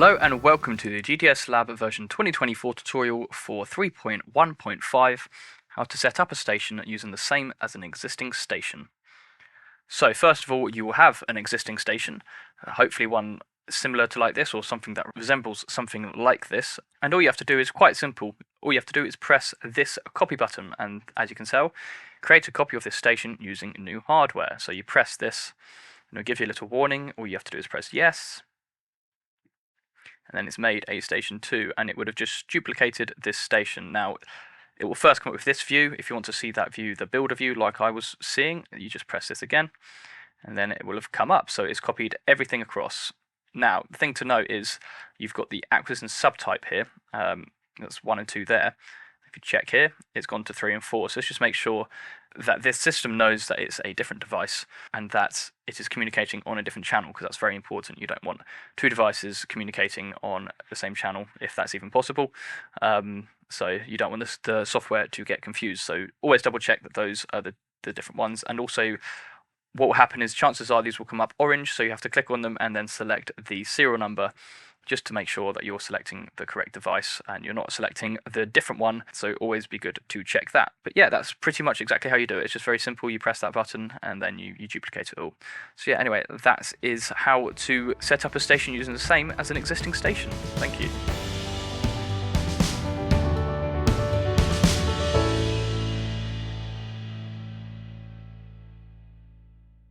Hello and welcome to the GDS Lab version 2024 tutorial for 3.1.5, how to set up a station using the same as an existing station. So first of all, you will have an existing station, hopefully one similar to like this or something that resembles something like this, and all you have to do is quite simple. All you have to do is press this copy button, and as you can tell, create a copy of this station using new hardware. So you press this and it'll give you a little warning. All you have to do is press yes. And then it's made a station 2, and it would have just duplicated this station. Now, it will first come up with this view. If you want to see that view, the builder view, like I was seeing, you just press this again, and then it will have come up. So it's copied everything across. Now, the thing to note is you've got the acquisition subtype here. That's 1 and 2 there. If you check here, it's gone to 3 and 4. So let's just make sure that this system knows that it's a different device and that it is communicating on a different channel, because that's very important. You don't want two devices communicating on the same channel if that's even possible. So you don't want the software to get confused. So always double check that those are the different ones. And also what will happen is chances are these will come up orange, so you have to click on them and then select the serial number, just to make sure that you're selecting the correct device and you're not selecting the different one. So always be good to check that. But yeah, that's pretty much exactly how you do it. It's just very simple. You press that button and then you duplicate it all. So yeah, anyway, that is how to set up a station using the same as an existing station. Thank you.